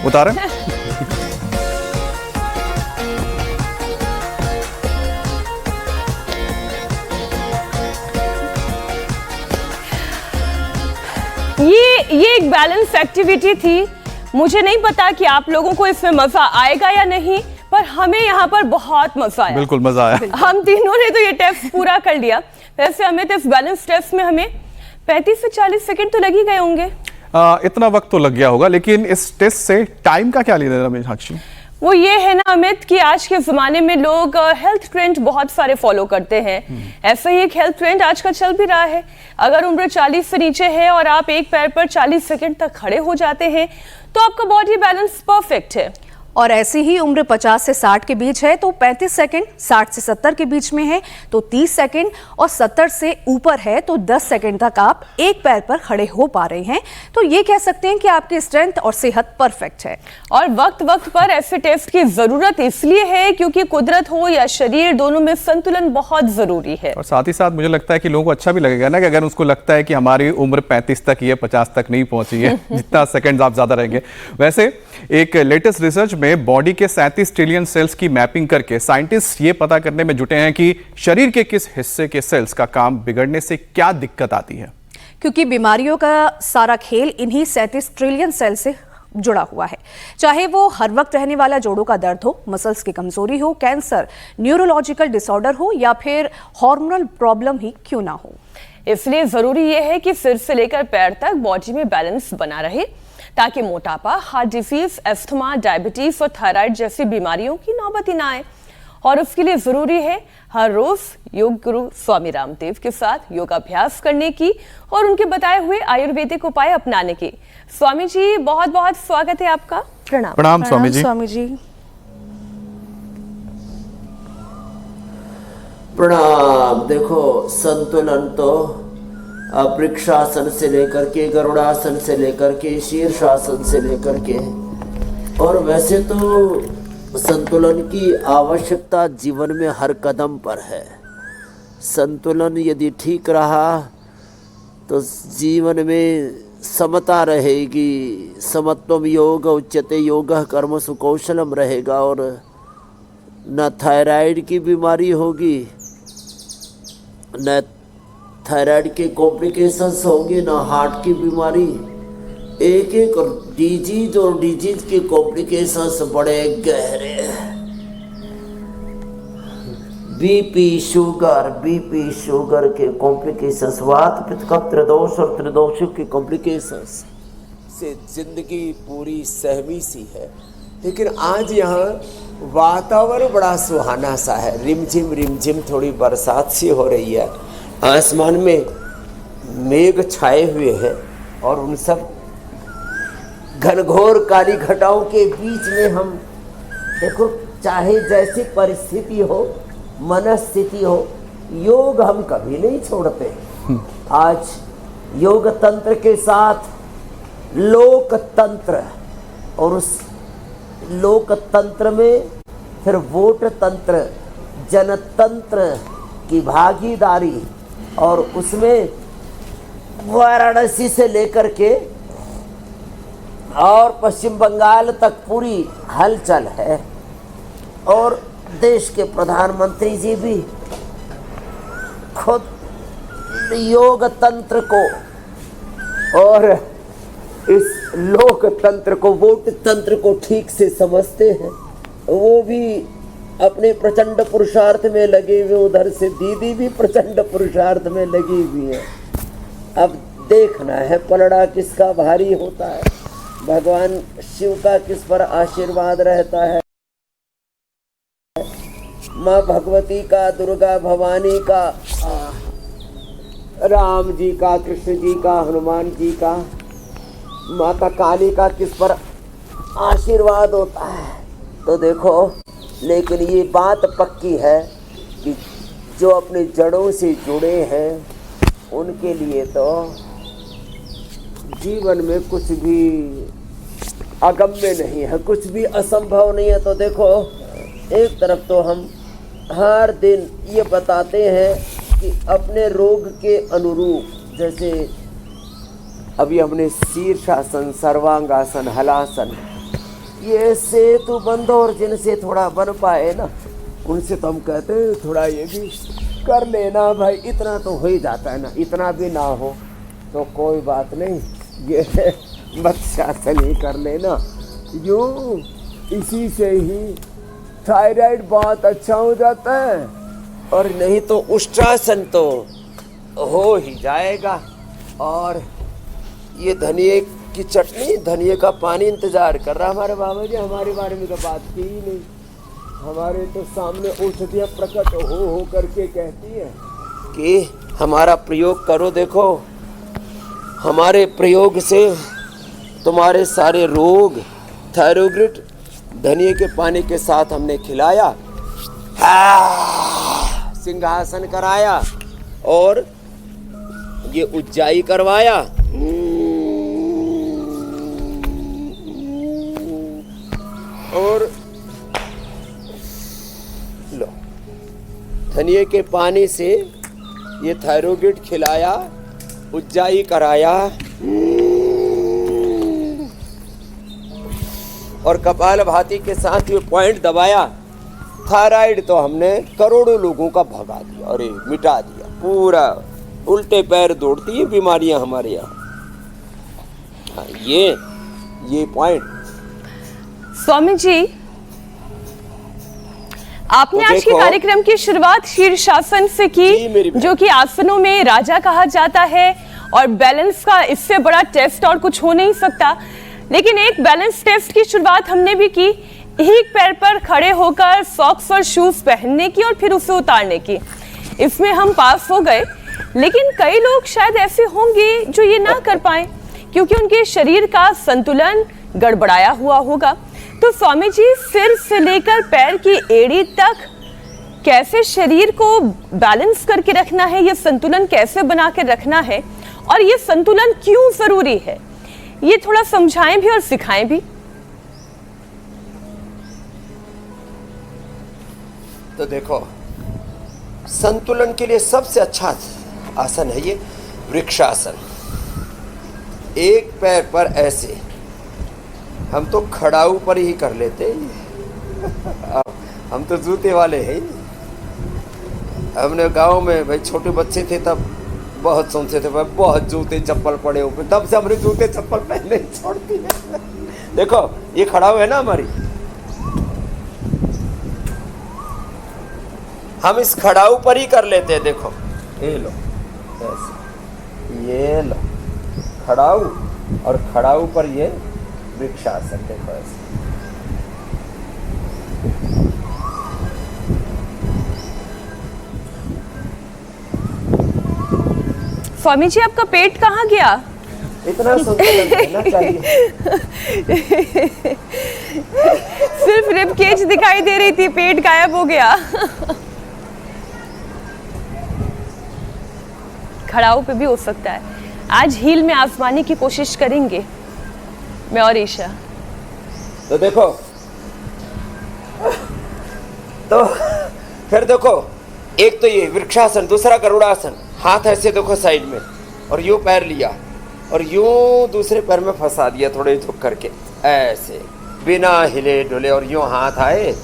उतारें? ये एक balance activity थी। मुझे नहीं पता कि आप लोगों को इसमें मजा आएगा या नहीं, पर हमें यहाँ पर बहुत मजा आया। बिल्कुल मजा आया। हम तीनों ने तो ये टेस्ट पूरा कर लिया। वैसे हमें तो इस बैलेंस टेस्ट में हमें 35 से 40 सेकंड तो लग ही गए होंगे। इतना वक्त तो लग गया होगा, लेकिन इस टेस्ट से टाइम का क्या लेना है मीनाक्षी? वो ये है ना अमित कि आज के जमाने में लोग हेल्थ ट्रेंड बहुत सारे फॉलो करते हैं। ऐसा ही एक हेल्थ ट्रेंड आजकल चल भी रहा है। अगर उम्र 40 से नीचे है और आप एक पैर पर 40 सेकंड तक खड़े हो जाते हैं तो आपका बॉडी बैलेंस परफेक्ट है। और ऐसी ही उम्र 50 से 60 के बीच है तो 35 सेकंड, 60 से 70 के बीच में है तो 30 सेकंड और 70 से ऊपर है तो 10 सेकंड तक आप एक पैर पर खड़े हो पा रहे हैं। तो ये कह सकते हैं कि आपकी स्ट्रेंथ और सेहत परफेक्ट है। और वक्त वक्त पर ऐसे टेस्ट की जरूरत इसलिए है क्योंकि कुदरत हो या शरीर, दोनों में संतुलन बहुत जरूरी है। और साथ ही साथ मुझे लगता है कि लोगों को अच्छा भी लगेगा ना कि अगर उसको लगता है कि हमारी उम्र 35 तक ही है, 50 तक नहीं पहुंची है, जितना सेकंड आप ज्यादा रहेंगे। वैसे एक लेटेस्ट रिसर्च में बॉडी के 37 ट्रिलियन सेल्स की मैपिंग करके साइंटिस्ट ये पता करने में जुटे हैं कि शरीर के किस हिस्से के सेल्स का काम बिगड़ने से क्या दिक्कत आती है। क्योंकि बीमारियों का सारा खेल इन्हीं 37 ट्रिलियन सेल से जुड़ा हुआ है। चाहे वो हर वक्त रहने वाला जोड़ों का दर्द हो, मसल्स की कमजोरी हो, कैंसर, न्यूरोलॉजिकल डिसऑर्डर हो या फिर हार्मोनल प्रॉब्लम ही क्यों ना हो। इसलिए जरूरी यह है कि सिर से लेकर पैर तक बॉडी में बैलेंस बना रहे ताकि मोटापा, हार्ट डिजीज, अस्थमा, डायबिटीज और थायराइड जैसी बीमारियों की नौबत ही ना आए। और उसके लिए जरूरी है हर रोज योग गुरु स्वामी रामदेव के साथ योगाभ्यास करने की और उनके बताए हुए आयुर्वेदिक उपाय अपनाने की। स्वामी जी बहुत बहुत स्वागत है आपका। प्रणाम। प्रणाम स्वामी जी। स्वामी जी प्रणाम। देखो, संतुलन तो वृक्षासन से लेकर के, गरुड़ासन से लेकर के, शीर्षासन से लेकर के, और वैसे तो संतुलन की आवश्यकता जीवन में हर कदम पर है। संतुलन यदि ठीक रहा तो जीवन में समता रहेगी। समत्वम योग उच्यते योगः कर्मसु कौशलम रहेगा और न थायराइड की बीमारी होगी, न थायराइड के कॉम्प्लिकेशंस होंगे, ना हार्ट की बीमारी। एक एक डिजीज और डिजीज के कॉम्प्लिकेशंस बड़े गहरे हैं। बीपी शुगर के कॉम्प्लिकेशंस, वात पित्त कफ त्रिदोष और त्रिदोषों के कॉम्प्लिकेशंस से जिंदगी पूरी सहमी सी है। लेकिन आज यहाँ वातावरण बड़ा सुहाना सा है। रिमझिम थोड़ी बरसात सी हो रही है। आसमान में मेघ छाए हुए हैं और उन सब घनघोर काली घटाओं के बीच में हम देखो, चाहे जैसी परिस्थिति हो, मनस्थिति हो, योग हम कभी नहीं छोड़ते। आज योग तंत्र के साथ लोकतंत्र, और उस लोकतंत्र में फिर वोट तंत्र, जनतंत्र की भागीदारी, और उसमें वाराणसी से लेकर के और पश्चिम बंगाल तक पूरी हलचल है। और देश के प्रधानमंत्री जी भी खुद योग तंत्र को और इस लोकतंत्र को, वोट तंत्र को ठीक से समझते हैं। वो भी अपने प्रचंड पुरुषार्थ में लगे हुए, उधर से दीदी भी प्रचंड पुरुषार्थ में लगी हुई है। अब देखना है पलड़ा किसका भारी होता है, भगवान शिव का किस पर आशीर्वाद रहता है, माँ भगवती का, दुर्गा भवानी का, राम जी का, कृष्ण जी का, हनुमान जी का, माता काली का किस पर आशीर्वाद होता है। तो देखो, लेकिन ये बात पक्की है कि जो अपने जड़ों से जुड़े हैं उनके लिए तो जीवन में कुछ भी अगम्य नहीं है, कुछ भी असंभव नहीं है। तो देखो, एक तरफ तो हम हर दिन ये बताते हैं कि अपने रोग के अनुरूप, जैसे अभी हमने शीर्षासन, सर्वांगासन, हलासन, ये सेतु बंद और जिनसे थोड़ा बन पाए ना, उनसे तो हम कहते हैं थोड़ा ये भी कर लेना भाई। इतना तो हो ही जाता है ना, इतना भी ना हो तो कोई बात नहीं, ये मत्स्यासन ही कर लेना। यूँ इसी से ही थायराइड बहुत अच्छा हो जाता है, और नहीं तो उष्ट्रासन तो हो ही जाएगा। और ये धनिए की चटनी, धनिए का पानी इंतजार कर रहा हमारे बाबा जी। हमारे बारे में तो बात की ही नहीं, हमारे तो सामने औषधियाँ प्रकट हो करके कहती है कि हमारा प्रयोग करो। देखो हमारे प्रयोग से तुम्हारे सारे रोग, थायरोइड धनिए के पानी के साथ हमने खिलाया, सिंहासन कराया और ये उज्जाई करवाया। और लो धनिए के पानी से ये थायरोइड खिलाया, उज्जाई कराया और कपालभाति के साथ ये पॉइंट दबाया। थायराइड तो हमने करोड़ों लोगों का भगा दिया, अरे मिटा दिया पूरा। उल्टे पैर दौड़ती है बीमारियां हमारे यहाँ। ये पॉइंट स्वामी जी, आपने तो आज के कार्यक्रम की शुरुआत शीर्षासन से की, जो कि आसनों में राजा कहा जाता है और बैलेंस का इससे बड़ा टेस्ट और कुछ हो नहीं सकता। लेकिन एक बैलेंस टेस्ट की शुरुआत हमने भी की, एक पैर पर खड़े होकर सॉक्स और शूज पहनने की और फिर उसे उतारने की। इसमें हम पास हो गए, लेकिन कई लोग शायद ऐसे होंगे जो ये ना कर पाए क्योंकि उनके शरीर का संतुलन गड़बड़ाया हुआ होगा। तो स्वामी जी, सिर से लेकर पैर की एड़ी तक कैसे शरीर को बैलेंस करके रखना है, ये संतुलन कैसे बना के रखना है और ये संतुलन क्यों जरूरी है, ये थोड़ा समझाएं भी और सिखाएं भी। तो देखो, संतुलन के लिए सबसे अच्छा आसन है ये वृक्षासन। एक पैर पर ऐसे, हम तो खड़ाऊ पर ही कर लेते हैं। हम तो जूते वाले हैं। हमने गांव में भाई छोटे बच्चे थे तब बहुत सुनते थे भाई, बहुत जूते चप्पल पड़े हुए, तब से हमने जूते चप्पल पहनने छोड़ दिए। देखो ये खड़ाऊ है ना हमारी, हम इस खड़ाऊ पर ही कर लेते हैं। देखो ये लो ऐसे, ये लो खड़ाऊ और खड़ाऊ पर ये वृक्षासन। देखो ऐसे, स्वामी जी, आपका पेट कहाँ गया? इतना संतुलन रहना चाहिए। सिर्फ रिब केज दिखाई दे रही थी, पेट गायब हो गया। खड़ाऊ पे भी हो सकता है। आज हील में आजमाने की कोशिश करेंगे मैं और ईशा। तो देखो, तो फिर देखो, एक तो ये वृक्षासन, दूसरा गरुड़ासन। हाथ ऐसे देखो साइड में और यूं पैर लिया और यूं दूसरे पैर में फंसा दिया, थोड़े झुक करके ऐसे बिना हिले डुले, और यूं हाथ आए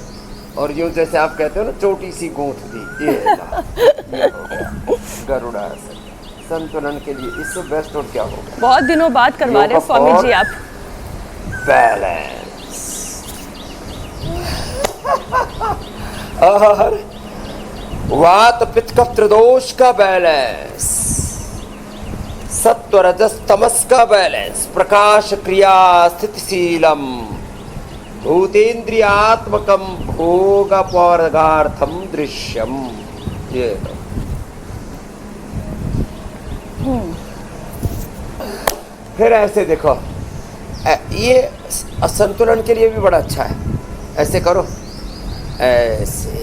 और यूं जैसे आप कहते हो ना छोटी सी गूंथ दी। ये हो गया गरुड़ासन। संतुलन के लिए इससे बेस्ट और क्या होगा? बहुत दिनों बाद करवा रहे हैं स्वामी जी आप। बैलेंस। और वात पित्त कफ त्रिदोष का बैलेंस, सत्व रजस तमस का बैलेंस, प्रकाश क्रिया स्थितिशीलम, भूतेन्द्रियात्मकम भोग पौर्गार्थम दृश्यम। ये फिर ऐसे देखो, ये संतुलन के लिए भी बड़ा अच्छा है। ऐसे करो, ऐसे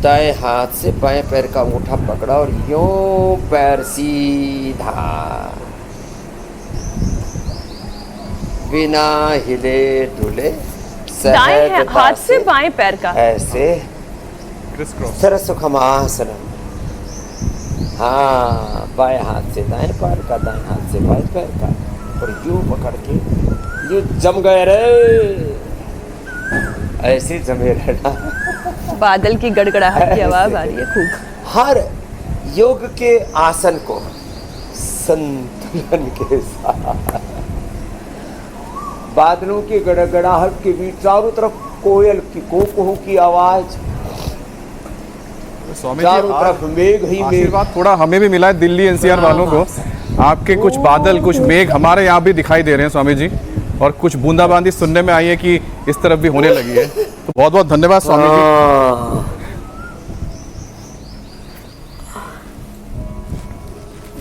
दाएं हाथ से बाएं पैर का अंगूठा पकड़ा और यूं पैर सीधा बिना हिले डुले, दाएं हाथ से बाएं पैर का ऐसे सरसुखमासनम। हाँ, बाएं हाथ से दाएं पैर का, दाएं हाथ से बाएं पैर का, और यूं पकड़ के जो जम गए रे, ऐसे जमे रहना। बादल की गड़गड़ाहट की आवाज आ रही है खूब। हर योग के आसन को संतुलन के साथ, बादलों की गड़गड़ाहट के बीच चारों तरफ कोयल की कोह की आवाज, स्वामी जी चारों तरफ मेघ ही मेघ। आशीर्वाद थोड़ा हमें भी मिला है दिल्ली एनसीआर वालों को। आपके कुछ बादल, कुछ मेघ हमारे यहाँ भी दिखाई दे रहे हैं स्वामी जी, और कुछ बूंदाबांदी सुनने में आई है कि इस तरफ भी होने लगी है। तो बहुत बहुत धन्यवाद स्वामी जी।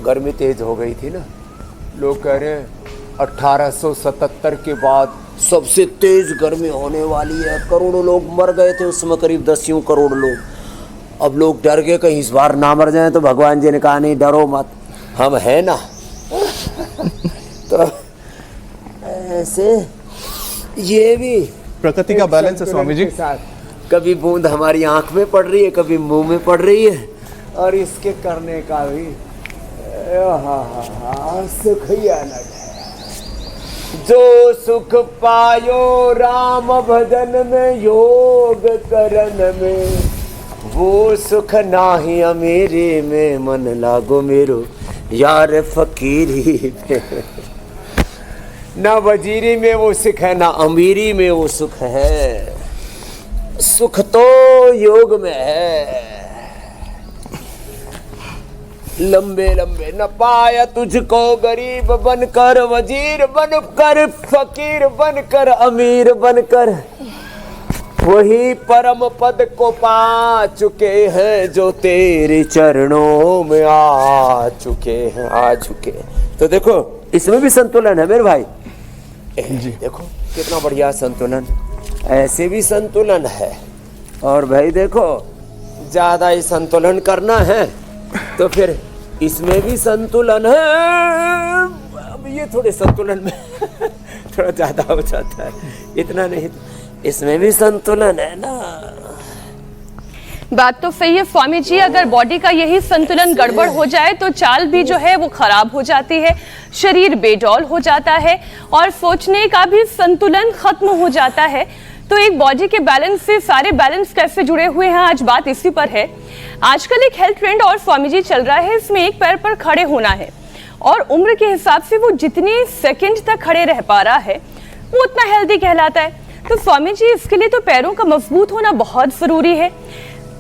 गर्मी तेज हो गई थी ना, लोग कह रहे हैं 1877 के बाद सबसे तेज गर्मी होने वाली है, करोड़ों लोग मर गए थे उसमें, करीब 10 करोड़ लोग। अब लोग डर गए कहीं इस बार ना मर जाए, तो भगवान जी ने कहा नहीं डरो मत, हम हैं ना। तो ऐसे ये भी प्रकृति का बैलेंस है स्वामी जी। कभी बूंद हमारी आंख में पड़ रही है, कभी मुंह में पड़ रही है, और इसके करने का भी सुख ही अलग है। जो सुख पायो राम भजन में, योग करन में, वो सुख नाही अमीरी में, मन लागो मेरो यार फकीरी में। ना वजीरी में वो सुख है, ना अमीरी में वो सुख है, सुख तो योग में है। लंबे लंबे न पाया तुझको गरीब बनकर, वजीर बनकर, फकीर बनकर, अमीर बनकर, वही परम पद को पा चुके हैं जो तेरे चरणों में आ चुके हैं, आ चुके। तो देखो इसमें भी संतुलन है मेरे भाई जी। देखो कितना बढ़िया संतुलन, ऐसे भी संतुलन है। और भाई देखो ज्यादा ही संतुलन करना है तो फिर इसमें भी संतुलन है। अब ये थोड़े संतुलन में थोड़ा ज्यादा हो जाता है, इतना नहीं, इसमें भी संतुलन है ना। बात तो सही है स्वामी जी, अगर बॉडी का यही संतुलन गड़बड़ हो जाए तो चाल भी जो है वो खराब हो जाती है, शरीर बेडौल हो जाता है और सोचने का भी संतुलन खत्म हो जाता है। तो एक बॉडी के बैलेंस से सारे बैलेंस कैसे जुड़े हुए हैं, आज बात इसी पर है। आजकल एक हेल्थ ट्रेंड और स्वामी जी चल रहा है, इसमें एक पैर पर खड़े होना है और उम्र के हिसाब से वो जितने सेकंड तक खड़े रह पा रहा है वो उतना हेल्दी कहलाता है। तो स्वामी जी इसके लिए तो पैरों का मजबूत होना बहुत जरूरी है,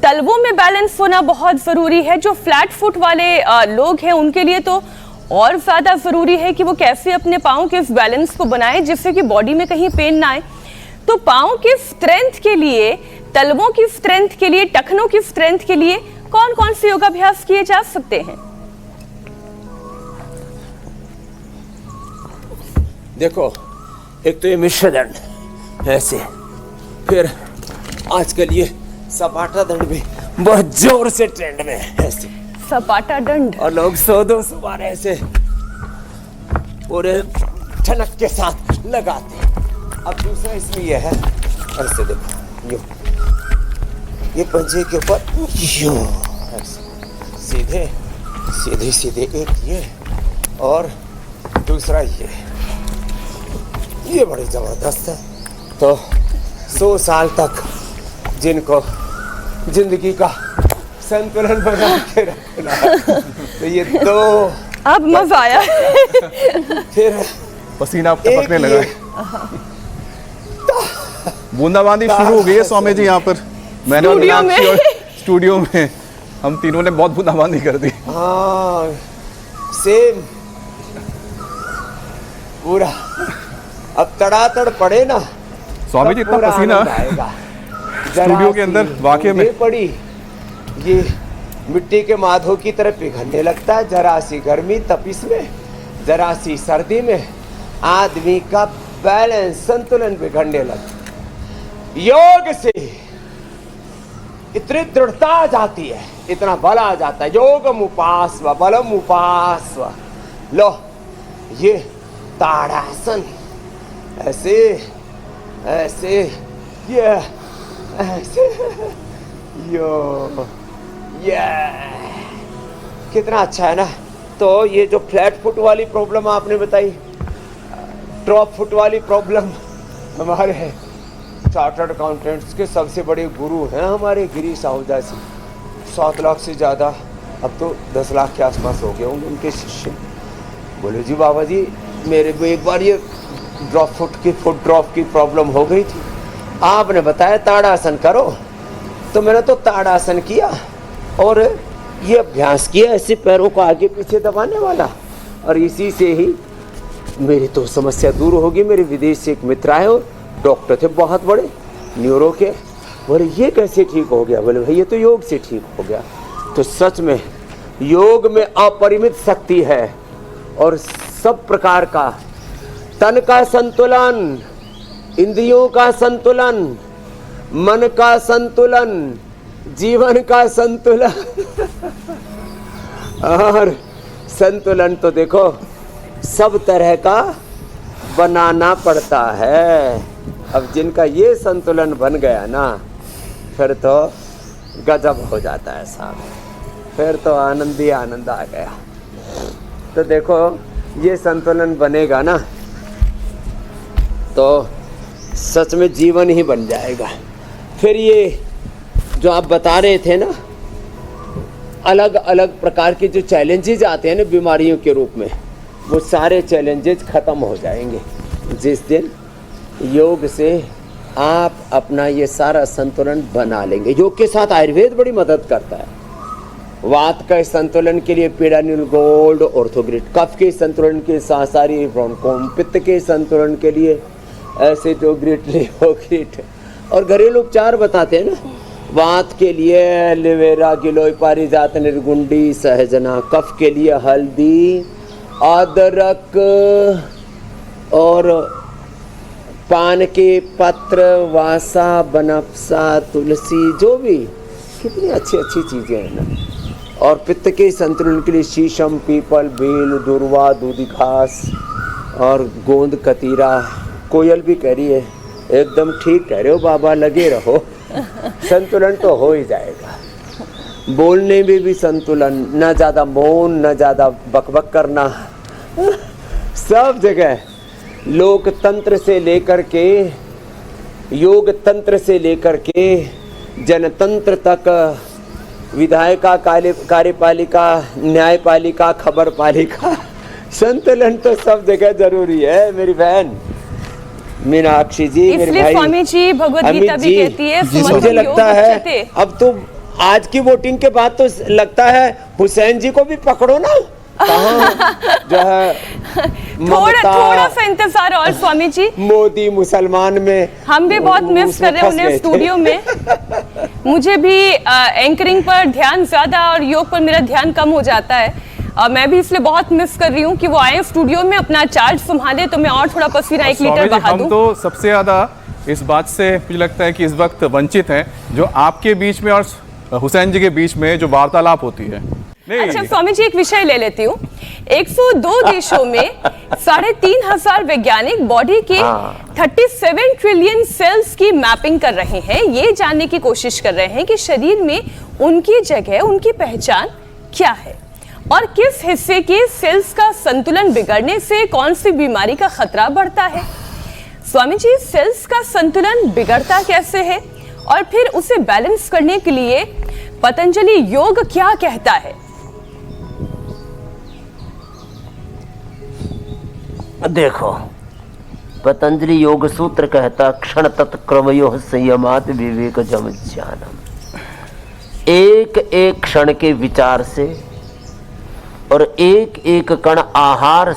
तलवों में बैलेंस होना बहुत जरूरी है। जो फ्लैट फुट वाले लोग हैं उनके लिए तो और ज्यादा जरूरी है कि वो कैसे अपने पाँव के इस बैलेंस को बनाए जिससे कि बॉडी में कहीं पेन ना आए। तो पाँव की स्ट्रेंथ के लिए, तलवों की स्ट्रेंथ के लिए, टखनों की स्ट्रेंथ के लिए कौन कौन से योगाभ्यास किए जा सकते हैं? देखो एक तो ये मिश्र दंड ऐसे, फिर आजकल ये सपाटा दंड भी बहुत जोर से ट्रेंड में है ऐसे, सपाटा दंड, और लोग 100-200 बार ऐसे पूरे ठनक के साथ लगाते हैं। अब दूसरा इसमें यह है ऐसे, देखो ये पंजे के ऊपर यूं ऐसे सीधे सीधे सीधे, एक ये और दूसरा ये बड़ी जबरदस्त है। तो 100 साल तक जिनको जिंदगी का संतुलन बना के रखना है तो ये दो, अब मजा आया। फिर पसीना टपकने लगा, बूंदाबांदी शुरू हो गई है स्वामी जी यहाँ पर। मैंने और मीनाक्षी और स्टूडियो में हम तीनों ने बहुत बूंदाबांदी कर दी। हाँ सेम पूरा, अब तड़ातड़ पड़े ना स्वामी जी, इतना पसीना स्टूडियो के अंदर वाकई में पड़ी, ये मिट्टी के माधो की तरह पिघलने लगता है। जरा सी गर्मी तपिश में, जरा सी सर्दी में आदमी का बैलेंस, संतुलन बिगड़ने लगता है। योग से इतनी दृढ़ता आ जाती है, इतना बल आ जाता है। योगम उपास्व बलम उपास्व, लो ये ताड़ासन ऐसे ऐसे, ये ऐसे, यो ये कितना अच्छा है ना। तो ये जो फ्लैट फुट वाली प्रॉब्लम आपने बताई, ड्रॉप फुट वाली प्रॉब्लम हमारे चार्टर्ड अकाउंटेंट्स के सबसे बड़े गुरु हैं हमारे गिरीश आहूजा जी। 7 लाख से ज़्यादा, अब तो 10 लाख के आसपास हो गए होंगे उनके शिष्य। बोले जी बाबा जी मेरे को एक बार ये फुट ड्रॉप की प्रॉब्लम हो गई थी, आपने बताया ताड़ासन करो, तो मैंने तो ताड़ासन किया और ये अभ्यास किया ऐसे पैरों को आगे पीछे दबाने वाला, और इसी से ही मेरी तो समस्या दूर होगी। मेरे विदेश से एक मित्र आए और डॉक्टर थे बहुत बड़े न्यूरो के, बोले ये कैसे ठीक हो गया? बोले भाई ये तो योग से ठीक हो गया। तो सच में योग में अपरिमित शक्ति है और सब प्रकार का तन का संतुलन, इंद्रियों का संतुलन, मन का संतुलन, जीवन का संतुलन और संतुलन तो देखो सब तरह का बनाना पड़ता है। अब जिनका ये संतुलन बन गया ना फिर तो गजब हो जाता है साहब, फिर तो आनंद ही आनंद आ गया। तो देखो ये संतुलन बनेगा ना तो सच में जीवन ही बन जाएगा। फिर ये जो आप बता रहे थे ना अलग अलग प्रकार के जो चैलेंजेस आते हैं ना बीमारियों के रूप में, वो सारे चैलेंजेस खत्म हो जाएंगे जिस दिन योग से आप अपना ये सारा संतुलन बना लेंगे। योग के साथ आयुर्वेद बड़ी मदद करता है। वात का संतुलन के लिए पीडानिल गोल्ड ऑर्थोग्रिड, कफ के संतुलन के सासारी ब्रोंकोम, पित्त के संतुलन के लिए एसिडोग्रिड लिवोग्रिड, और घरेलू उपचार बताते हैं ना वात के लिए एलोवेरा गिलोय पारिजात निर्गुंडी सहजना, कफ के लिए हल्दी अदरक और पान के पत्र वासा बनफसा तुलसी, जो भी कितनी अच्छी अच्छी चीज़ें हैं ना। और पित्त के संतुलन के लिए शीशम पीपल बेल दुर्वा दूधी घास और गोंद कतीरा। कोयल भी कह रही है एकदम ठीक कह रहे हो बाबा, लगे रहो संतुलन तो हो ही जाएगा। बोलने में भी संतुलन, न ज़्यादा मौन न ज़्यादा बकबक करना, सब जगह लोकतंत्र से लेकर के योग तंत्र से लेकर के जनतंत्र तक, विधायिका कार्यपालिका न्यायपालिका खबर पालिका, संतुलन तो सब जगह जरूरी है मेरी बहन मीनाक्षी जी। इसलिए स्वामी जी भगवत गीता भी कहती है मुझे लगता है अब तो आज की वोटिंग के बाद तो लगता है हुसैन जी को भी पकड़ो ना, कहाँ जो है थोड़ा सा इंतजार और स्वामी जी। मोदी मुसलमान में हम भी बहुत मिस कर रहे हैं उन्हें स्टूडियो में। मुझे भी एंकरिंग पर ध्यान ज्यादा और योग पर मेरा ध्यान कम हो जाता है। मैं भी इसलिए बहुत मिस कर रही हूँ कि वो आए स्टूडियो में अपना चार्ज संभाले तो मैं और थोड़ा पसीना 1 लीटर बहा दूं। हम तो सबसे ज्यादा इस बात से मुझे लगता है कि इस वक्त वंचित हैं जो आपके बीच में और हुसैन जी के बीच में जो वार्तालाप होती है। अच्छा स्वामी जी एक विषय ले लेती हूँ। 102 देशों में 3,500 वैज्ञानिक बॉडी के 37 ट्रिलियन सेल्स की मैपिंग कर रहे हैं। ये जानने की कोशिश कर रहे हैं कि शरीर में उनकी जगह, उनकी पहचान क्या है और किस हिस्से के सेल्स का संतुलन बिगड़ने से कौन सी बीमारी का खतरा बढ़ता है। स्वामी जी सेल्स का संतुलन बिगड़ता कैसे है और फिर उसे बैलेंस करने के लिए पतंजलि योग क्या कहता है? देखो पतंजलि योग सूत्र कहता क्षण तत्क्रमयो संयमात विवेक जम ज्ञानम। एक एक क्षण के विचार से और एक एक कण आहार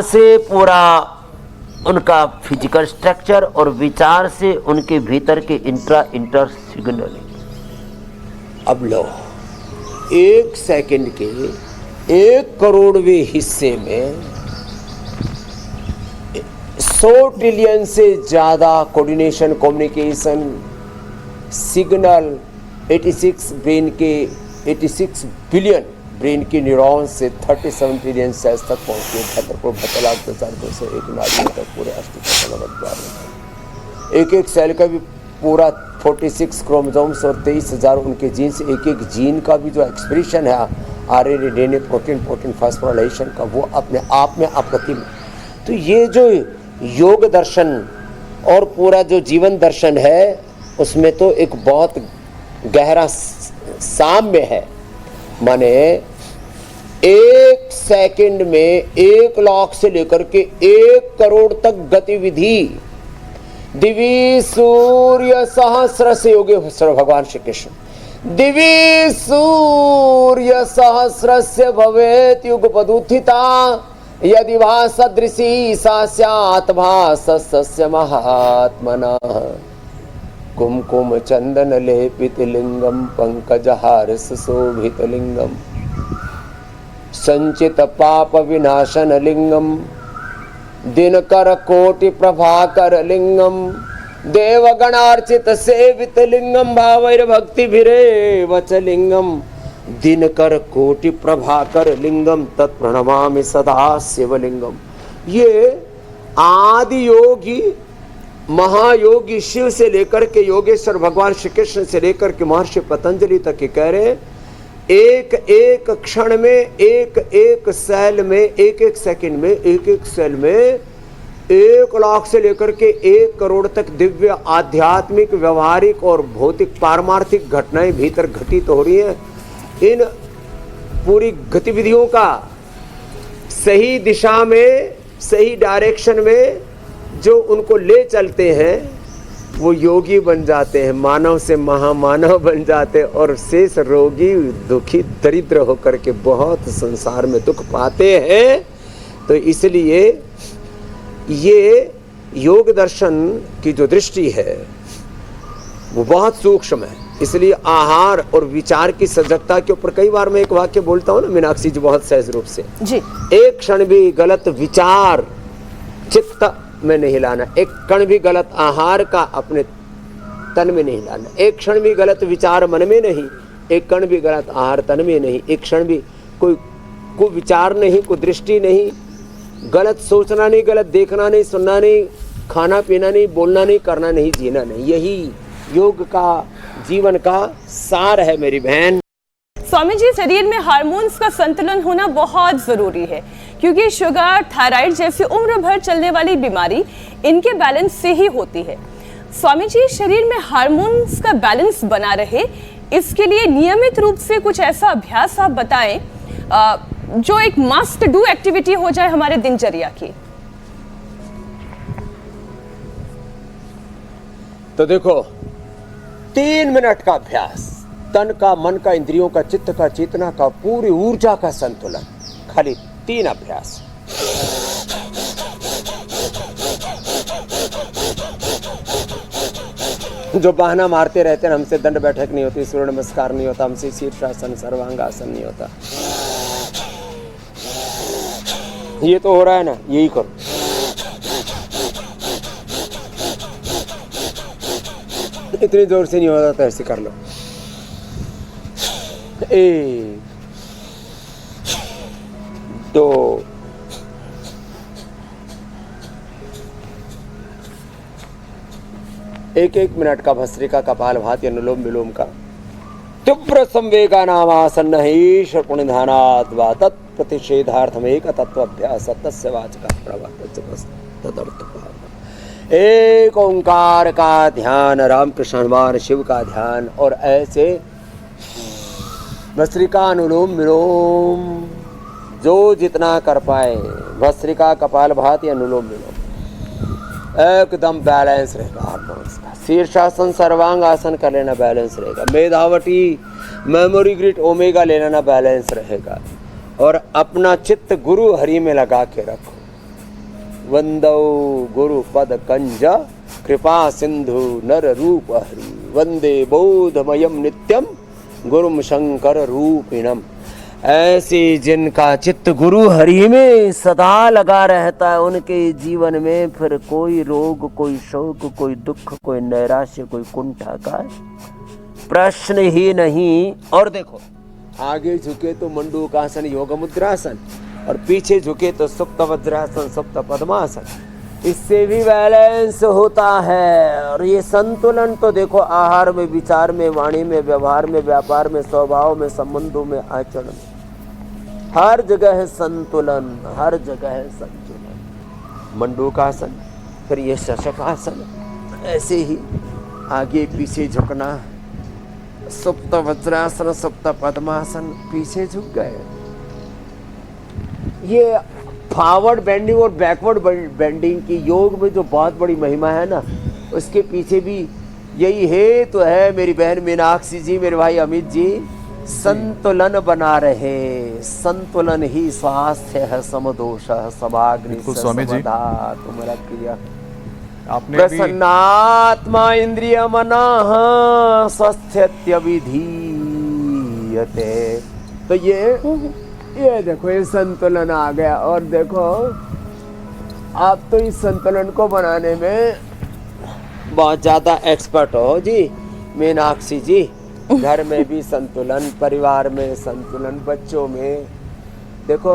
से पूरा उनका फिजिकल स्ट्रक्चर और विचार से उनके भीतर के इंटर सिग्नलिंग। अब लो 1 सेकंड के 1 करोड़वें हिस्से में 100 ट्रिलियन से ज्यादा coordination, communication, signal 86 billion brain के न्यूरॉन्स से 37 ट्रिलियन सेल्स तक पहुंचे। 72,72,201 नाड़ियों तक पूरे अस्तित्व। एक एक सेल का भी पूरा 46 क्रोमोसोम्स और 23,000 उनके जीन्स। एक एक जीन का भी जो एक्सप्रेशन है RNA प्रोटीन फास्फोराइलेशन का वो अपने आप में अप्रतिम। तो ये जो योग दर्शन और पूरा जो जीवन दर्शन है उसमें तो एक बहुत गहरा साम्य है। माने 1 सेकंड में 1 लाख से लेकर के 1 करोड़ तक गतिविधि दिवि सूर्य सहस्र से योगे भगवान श्री कृष्ण दिवि सूर्य सहस्रस्य भवेत् युगपदुत्थिता यदि वा सदृशी सा स्यात् भासस्य महात्मनः कुमकुम चंदन लेपित लिंगम पंकजहार सुशोभित लिंगम संचित पाप विनाशन लिंगम दिनकर कोटि प्रभाकर लिंगम देवगणार्चित सेवित लिंगम भावैर भक्ति भिरे वच लिंगम दिनकर कोटि प्रभाकर लिंगम तत्प्रणमामि सदा शिवलिंगम। ये आदि योगी महायोगी शिव से लेकर के योगेश्वर भगवान श्री कृष्ण से लेकर के महर्षि पतंजलि तक के कह रहे हैं, एक एक क्षण में, एक एक सेल में, एक एक सेकंड में, एक एक सेल में 1 लाख से लेकर के 1 करोड़ तक दिव्य आध्यात्मिक व्यवहारिक और भौतिक पारमार्थिक घटनाएं भीतर घटित हो रही हैं। इन पूरी गतिविधियों का सही दिशा में, सही डायरेक्शन में जो उनको ले चलते हैं वो योगी बन जाते हैं, मानव से महामानव बन जाते हैं और शेष रोगी दुखी दरिद्र होकर के बहुत संसार में दुख पाते हैं। तो इसलिए ये योग दर्शन की जो दृष्टि है वो बहुत सूक्ष्म है। इसलिए आहार और विचार की सजगता के ऊपर कई बार मैं एक वाक्य बोलता हूँ ना मीनाक्षी जी, बहुत सहज रूप से जी। एक क्षण भी गलत विचार चित्त में नहीं लाना, एक कण भी गलत आहार का अपने तन में नहीं लाना, एक क्षण भी गलत विचार मन में नहीं, एक कण भी गलत आहार तन में नहीं, एक क्षण भी कोई विचार नहीं, कोई दृष्टि नहीं, गलत सोचना नहीं, गलत देखना नहीं, सुनना नहीं, खाना पीना नहीं, बोलना नहीं, करना नहीं, जीना नहीं। यही योग का जीवन का सार है मेरी बहन। स्वामी जी, शरीर में हार्मोन्स का संतुलन होना बहुत जरूरी है क्योंकि शुगर, थायराइड जैसी उम्र भर चलने वाली बीमारी इनके बैलेंस से ही होती है। स्वामी जी, शरीर में हार्मोन्स का बैलेंस बना रहे इसके लिए नियमित रूप से कुछ ऐसा अभ्यास आप बताएं जो एक मस्ट डू एक्टिविटी हो जाए हमारे दिनचर्या की। तो देखो 3 मिनट का अभ्यास, तन का, मन का, इंद्रियों का, चित्त का, चेतना का, पूरी ऊर्जा का संतुलन, खाली 3 अभ्यास। जो बहाना मारते रहते हैं हमसे दंड बैठक नहीं होती, सूर्य नमस्कार नहीं होता, हमसे शीर्षासन सर्वांगासन नहीं होता, ये तो हो रहा है ना, यही करो। इतनी जोर से नहीं होता तो ऐसे कर लो। 1 2 1 मिनट का भस्त्रिका कपालभाति अनुलोम विलोम का तीव्र संवेगा नामासन ईश्वर पुण्यधानात् वा तत्प्रतिषेधार्थम एक तत्वाभ्यास तस्य वाचका तदर्थ। एक ओंकार का ध्यान, रामकृष्ण हनुमान शिव का ध्यान, और ऐसे भस्त्रिका अनुलोम विलोम जो जितना कर पाए, भस्त्रिका कपालभाति अनुलोम विलोम एकदम बैलेंस रहेगा हार्मोन्स का। शीर्षासन सर्वांग आसन कर लेना, बैलेंस रहेगा। मेधावटी मेमोरी ग्रिड ओमेगा ले लेना, बैलेंस रहेगा। और अपना चित्त गुरु हरि में लगा के रखो। वंदौ गुरु पद कंज कृपा सिंधु नर रूप हरि, वंदे बोधमयम नित्यम गुरुम शंकर रूपिणम। ऐसे जिनका चित्त गुरु हरि में सदा लगा रहता है, उनके जीवन में फिर कोई रोग, कोई शोक, कोई दुख, कोई नैराश्य, कोई कुंठा का प्रश्न ही नहीं। और देखो, आगे झुके तो मंडूकासन योग मुद्रासन, और पीछे झुके तो सुप्त वज्रासन, सुप्त पद्मासन। इससे भी बैलेंस होता है। और ये संतुलन तो देखो आहार में, विचार में, वाणी में, व्यवहार में, व्यापार में, स्वभाव में, संबंधों में, आचरण में, हर जगह है संतुलन, हर जगह है संतुलन। मंडूकासन, फिर ये शशकासन, ऐसे ही आगे पीछे झुकना, सुप्त वज्रासन, सुप्त पद्मासन, पीछे झुक गए। ये फॉरवर्ड बेंडिंग और बैकवर्ड बेंडिंग की योग में जो बहुत बड़ी महिमा है ना, उसके पीछे भी यही है तो है मेरी बहन मीनाक्षी जी, मेरे भाई अमित जी, संतुलन बना रहे। संतुलन ही स्वास्थ्य है, समदोष समाग्नि समदा तुम्हारा क्रिया। आपने प्रसन्नात्मा इंद्रिय मनः स्वस्थ्यत्य विधीयते। तो ये देखो, ये संतुलन आ गया। और देखो आप तो इस संतुलन को बनाने में बहुत ज्यादा एक्सपर्ट हो जी मीनाक्षी जी। घर में भी संतुलन, परिवार में संतुलन, बच्चों में देखो,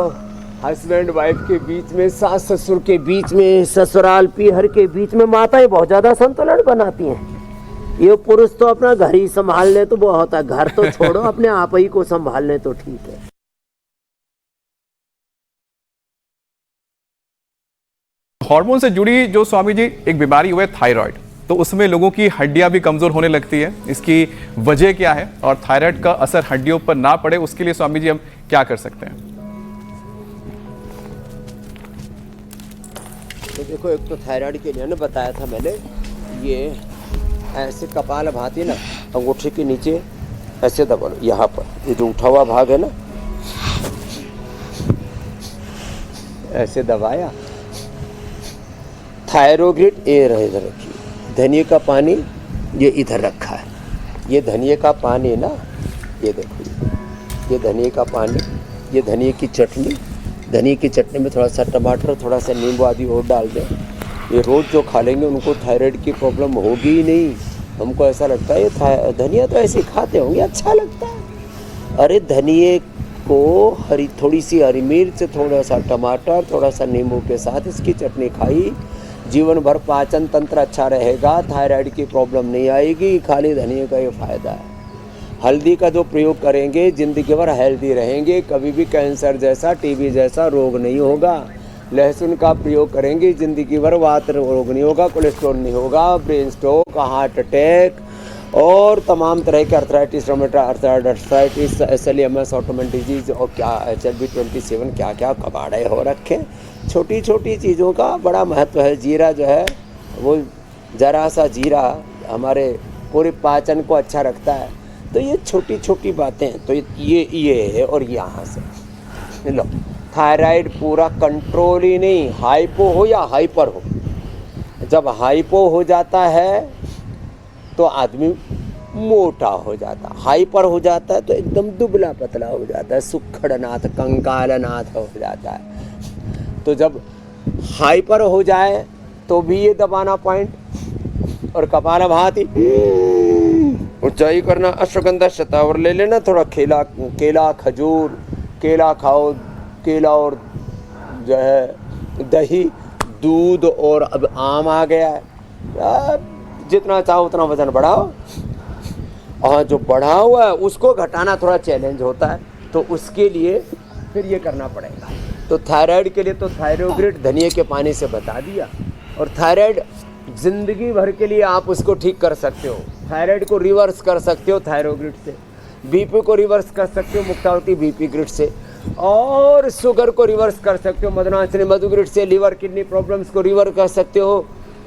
हस्बैंड वाइफ के बीच में, सास ससुर के बीच में, ससुराल पीहर के बीच में माताएं बहुत ज्यादा संतुलन बनाती हैं। ये पुरुष तो अपना घर ही संभाल ले तो बहुत है, घर तो छोड़ो अपने आप ही को संभाल ले तो ठीक है। हार्मोन से जुड़ी जो स्वामी जी एक बीमारी हुई है थायराइड, तो उसमें लोगों की हड्डियां भी कमजोर होने लगती है। इसकी वजह क्या है और थायराइड का असर हड्डियों पर ना पड़े उसके लिए स्वामी जी हम क्या कर सकते हैं? तो देखो, एक तो थायराइड के लिए ना बताया था मैंने, ये ऐसे कपाल भाती ना, अंगूठे के नीचे ऐसे दबा लो, यहाँ पर ये जो उठा हुआ भाग है ना, ऐसे दबाया। थायरोग्रिड ये रहे इधर रखिए, धनिए का पानी ये इधर रखा है। ये धनिए का पानी ना, ये देखो, ये धनिए का पानी, ये धनिए की चटनी, धनिए की चटनी में थोड़ा सा टमाटर, थोड़ा सा नींबू आदि और डाल दें। ये रोज़ जो खा लेंगे उनको थायराइड की प्रॉब्लम होगी ही नहीं। हमको ऐसा लगता है ये धनिया तो ऐसे खाते होंगे, अच्छा लगता है। अरे धनिए को थोड़ी सी हरी मिर्च, थोड़ा सा टमाटर, थोड़ा सा नींबू के साथ इसकी चटनी खाई, जीवन भर पाचन तंत्र अच्छा रहेगा, थायराइड की प्रॉब्लम नहीं आएगी। खाली धनिया का ये फायदा है। हल्दी का जो प्रयोग करेंगे जिंदगी भर हेल्दी रहेंगे, कभी भी कैंसर जैसा, टीबी जैसा रोग नहीं होगा। लहसुन का प्रयोग करेंगे जिंदगी भर वात रोग नहीं होगा, कोलेस्ट्रॉल नहीं होगा, ब्रेन स्ट्रोक, हार्ट अटैक और तमाम तरह के arthritis, arthritis, SLEMS, autoimmune disease और क्या HLB27 क्या क्या कबाड़े हो रखे। छोटी छोटी चीज़ों का बड़ा महत्व है। जीरा जो है वो ज़रा सा जीरा हमारे पूरे पाचन को अच्छा रखता है। तो ये छोटी छोटी बातें, तो ये है। और यहाँ से लो, थायराइड पूरा कंट्रोल ही नहीं, हाइपो हो या हाइपर हो। जब हाइपो हो जाता है तो आदमी मोटा हो जाता, हाइपर हो जाता है तो एकदम दुबला पतला हो जाता है, सुखड़नाथ, कंकालनाथ हो जाता है। तो जब हाइपर हो जाए तो भी ये दबाना पॉइंट और कपालभाति ऊंचाई करना, अश्वगंधा शतावर ले लेना, थोड़ा केला खजूर, केला खाओ, केला और जो है दही, दूध, और अब आम आ गया है, जितना चाहो उतना वजन बढ़ाओ। और जो बढ़ा हुआ है उसको घटाना थोड़ा चैलेंज होता है, तो उसके लिए फिर ये करना पड़ेगा। तो थायराइड के लिए तो थायरोग्रिड धनिए के पानी से बता दिया। और थायराइड जिंदगी भर के लिए आप उसको ठीक कर सकते हो, थायराइड को रिवर्स कर सकते हो थायरोग्रिड से, बीपी को रिवर्स कर सकते हो मुक्तावती बीपी ग्रिड से, और शुगर को रिवर्स कर सकते हो मदनासिनी मधुग्रिड से, लीवर किडनी प्रॉब्लम्स को रिवर्स कर सकते हो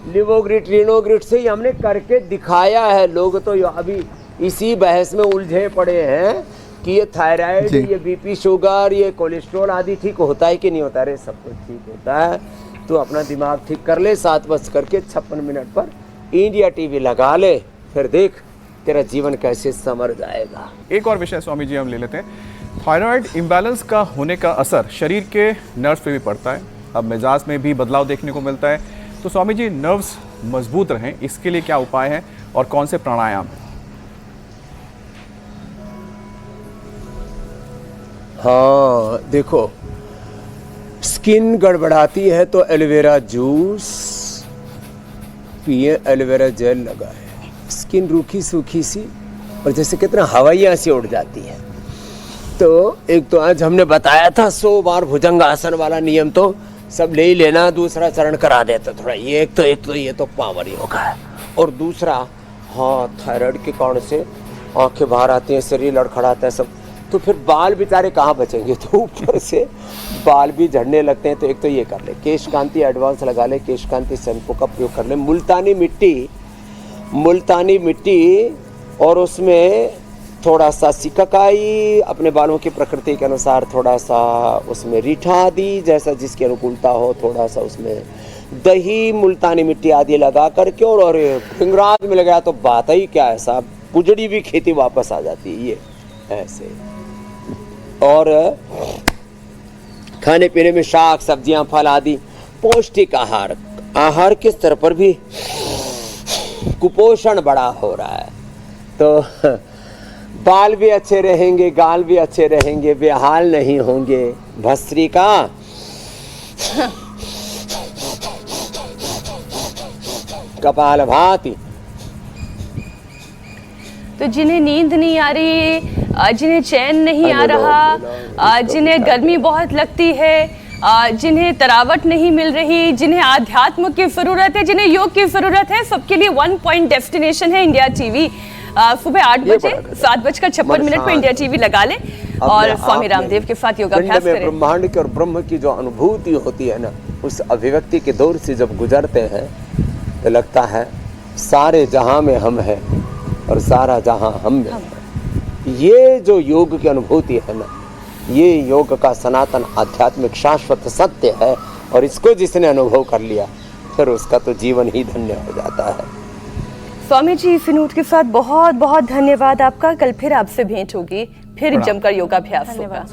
लिवोग्रिड, रीनोग्रिड से। ये हमने करके दिखाया है। लोग तो अभी इसी बहस में उलझे पड़े हैं कि ये थायराइड, ये बीपी, शुगर, ये कोलेस्ट्रॉल आदि ठीक होता है कि नहीं होता। अरे सब कुछ ठीक होता है। तो अपना दिमाग ठीक कर ले, 7:56 पर इंडिया टीवी लगा ले, फिर देख तेरा जीवन कैसे संवर जाएगा। एक और विषय स्वामी जी हम ले लेते हैं। थायराइड इम्बैलेंस का होने का असर शरीर के नर्व्स पे भी पड़ता है, अब मिजाज में भी बदलाव देखने को मिलता है। तो स्वामी जी, नर्व्स मजबूत रहें इसके लिए क्या उपाय हैं और कौन से प्राणायाम हैं? हाँ देखो, स्किन गड़बड़ाती है तो एलोवेरा जूस पिए, एलोवेरा जेल लगाए। स्किन रूखी सूखी सी और जैसे कितना हवाइयाँ सी उड़ जाती है, तो एक तो आज हमने बताया था 100 बार भुजंगासन वाला नियम तो सब ले ही लेना, दूसरा चरण करा देते थोड़ा। ये एक तो ये तो पावर योगा है। और दूसरा, हाँ, थायराइड के कारण से आंखें बाहर आती हैं, शरीर लड़खड़ाता है सब, तो फिर बाल बेचारे कहाँ बचेंगे, तो ऊपर से बाल भी झड़ने लगते हैं। तो एक तो ये कर ले, केश कांति एडवांस लगा ले, केश कांति शैम्पू का प्रयोग कर ले, मुल्तानी मिट्टी और उसमें थोड़ा सा सिकाकाई, अपने बालों की प्रकृति के अनुसार थोड़ा सा उसमें रीठा आदि जैसा जिसकी अनुकूलता हो, थोड़ा सा उसमें दही, मुल्तानी मिट्टी आदि लगा करके, और फिंगराज में लगाया तो बात ही क्या है साहब, पुजड़ी भी खेती वापस आ जाती है। ये ऐसे। और खाने पीने में शाक सब्जियां फल आदि पौष्टिक आहार के स्तर पर भी कुपोषण बड़ा हो रहा है। तो बाल भी अच्छे रहेंगे, गाल भी अच्छे रहेंगे, बेहाल नहीं होंगे। भस्त्रिका कपाल भाती। तो जिन्हें नींद नहीं आ रही, जिन्हें चैन नहीं आ रहा, जिन्हें गर्मी बहुत लगती है, जिन्हें तरावट नहीं मिल रही, जिन्हें आध्यात्म की जरूरत है, जिन्हें योग की जरूरत है, सबके लिए 1 पॉइंट डेस्टिनेशन है इंडिया टीवी। सुबह 8 बजे 7:56 पे इंडिया टीवी लगा लें और स्वामी रामदेव के साथ योगाभ्यास करें। ब्रह्मांड की और ब्रह्म की जो अनुभूति होती है ना, उस अभिव्यक्ति के दौर से जब गुजरते हैं तो लगता है सारे जहां में हम हैं और सारा जहां हम में है। ये जो योग की अनुभूति है ना, ये योग का सनातन आध्यात्मिक शाश्वत सत्य है। और इसको जिसने अनुभव कर लिया फिर उसका तो जीवन ही धन्य हो जाता है। स्वामी जी, इस नोट के साथ बहुत बहुत धन्यवाद आपका। कल फिर आपसे भेंट होगी, फिर जमकर योगाभ्यास होगा।